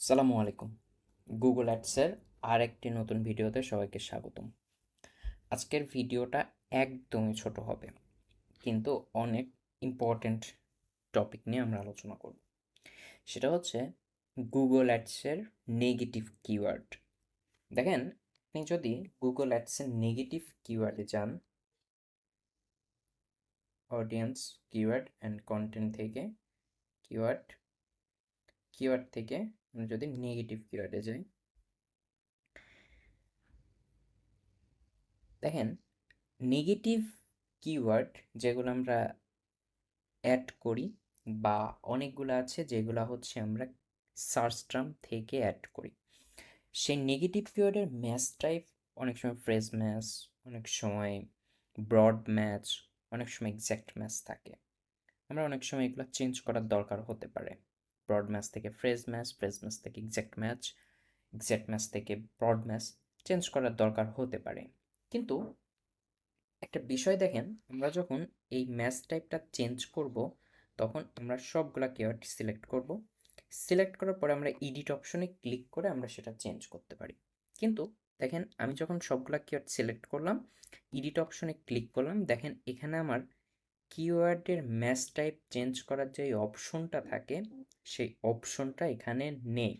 সালামু আলাইকুম। গুগল অ্যাডসের আর একটি নতুন ভিডিওতে সবাইকে স্বাগতম। আজকের ভিডিওটা একদমই ছোট হবে, কিন্তু অনেক ইম্পর্ট্যান্ট টপিক নিয়ে আমরা আলোচনা করব। সেটা হচ্ছে গুগল অ্যাডসের নেগেটিভ কিওয়ার্ড। দেখেন, আপনি যদি গুগল অ্যাডসের নেগেটিভ কিওয়ার্ডে যান, অডিয়েন্স, কিওয়ার্ড অ্যান্ড কন্টেন্ট থেকে কিওয়ার্ড কিওয়ার্ড থেকে আমরা যদি নেগেটিভ কিওয়ার্ডে যাই, দেখেন নেগেটিভ কিওয়ার্ড যেগুলো আমরা অ্যাড করি বা অনেকগুলো আছে যেগুলো হচ্ছে আমরা সার্চ টার্ম থেকে অ্যাড করি। সেই নেগেটিভ কিওয়ার্ডের ম্যাচ টাইপ অনেক সময় ফ্রেজ ম্যাচ, অনেক সময় ব্রড ম্যাচ, অনেক সময় এক্স্যাক্ট ম্যাচ থাকে। আমরা অনেক সময় এগুলো চেঞ্জ করার দরকার হতে পারে। ব্রড ম্যাচ থেকে ফ্রেজ ম্যাচ, ফ্রেজ ম্যাচ থেকে এক্স্যাক্ট ম্যাচ, এক্স্যাক্ট ম্যাচ থেকে ব্রড ম্যাচ চেঞ্জ করার দরকার হতে পারে। কিন্তু একটা বিষয় দেখেন, আমরা যখন এই ম্যাচ টাইপটা চেঞ্জ করব, তখন আমরা সবগুলা কিওয়ার্ড সিলেক্ট করব। সিলেক্ট করার পরে আমরা এডিট অপশনে ক্লিক করে আমরা সেটা চেঞ্জ করতে পারি। কিন্তু দেখেন, আমি যখন সবগুলা কিওয়ার্ড সিলেক্ট করলাম, এডিট অপশনে ক্লিক করলাম, দেখেন এখানে আমার কিওয়ার্ডের ম্যাচ টাইপ চেঞ্জ করার যে অপশনটা থাকে, সেই অপশনটা এখানে নেই।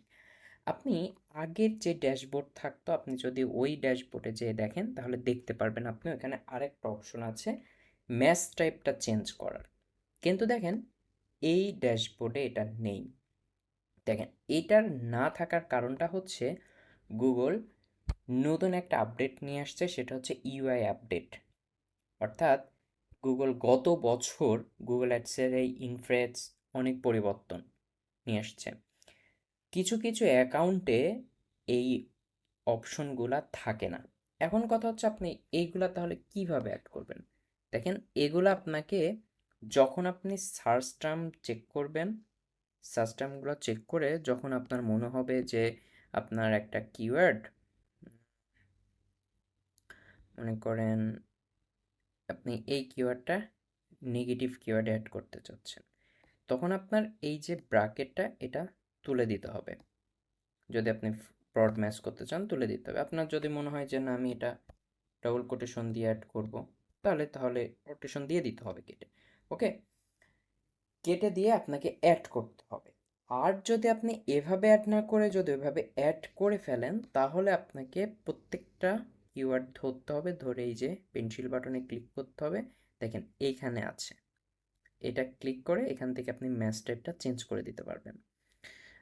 আপনি আগের যে ড্যাশবোর্ড থাকতো, আপনি যদি ওই ড্যাশবোর্ডে যেয়ে দেখেন তাহলে দেখতে পারবেন আপনি ওখানে আরেকটা অপশন আছে ম্যাচ টাইপটা চেঞ্জ করার। কিন্তু দেখেন এই ড্যাশবোর্ডে এটা নেই। দেখেন এটার না থাকার কারণটা হচ্ছে গুগল নতুন একটা আপডেট নিয়ে আসছে, সেটা হচ্ছে ইউআই আপডেট। অর্থাৎ গুগল গত বছর গুগল অ্যাডসের এই ইনফ্রেস অনেক পরিবর্তন নিয়ে আসছে। কিছু কিছু অ্যাকাউন্টে এই অপশনগুলা থাকে না। এখন কথা হচ্ছে আপনি এইগুলা তাহলে কিভাবে অ্যাড করবেন? দেখেন এগুলা আপনাকে যখন আপনি সার্চ টার্ম চেক করবেন, সার্চ টার্মগুলো চেক করে যখন আপনার মনে হবে যে আপনার একটা কিওয়ার্ড, মনে করেন আপনি এই কিওয়ার্ডটা নেগেটিভ কিওয়ার্ড অ্যাড করতে চাচ্ছেন, তখন আপনার এই যে ব্র্যাকেটটা এটা তুলে দিতে হবে। যদি আপনি ব্রড ম্যাচ করতে চান তুলে দিতে হবে। আপনার যদি মনে হয় যে না আমি এটা ডাবল কোটেশন দিয়ে অ্যাড করব, তাহলে কোটেশন দিয়ে দিতে হবে কেটে। ওকে, কেটে দিয়ে আপনাকে অ্যাড করতে হবে। আর যদি আপনি এভাবে অ্যাড না করে যদি ওইভাবে অ্যাড করে ফেলেন, তাহলে আপনাকে প্রত্যেকটা কিওয়ার্ড ধরতে হবে, ধরে এই যে পেন্সিল বাটনে ক্লিক করতে হবে। দেখেন এইখানে আছে, এটা ক্লিক করে এখান থেকে আপনি ম্যাচ টাইপটা চেঞ্জ করে দিতে পারবেন।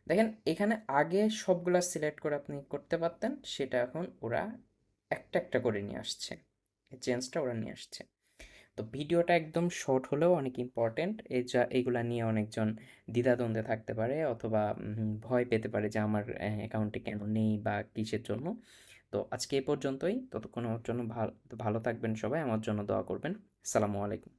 দেখেন এখানে আগে সবগুলা সিলেক্ট করে আপনি করতে পারতেন, সেটা এখন ওরা একটা একটা করে নিয়ে আসছে, এই চেঞ্জটা ওরা নিয়ে আসছে। তো ভিডিওটা একদম শর্ট হলেও অনেক ইম্পর্টেন্ট। এইগুলা নিয়ে অনেকজন দ্বিধাদ্বন্দ্বে থাকতে পারে অথবা ভয় পেতে পারে যে আমার অ্যাকাউন্টে কেন নেই বা কিসের জন্য। তো আজকে এই পর্যন্তই। ততক্ষণের জন্য ভালো ভালো থাকবেন সবাই, আমার জন্য দোয়া করবেন। আসসালামু আলাইকুম।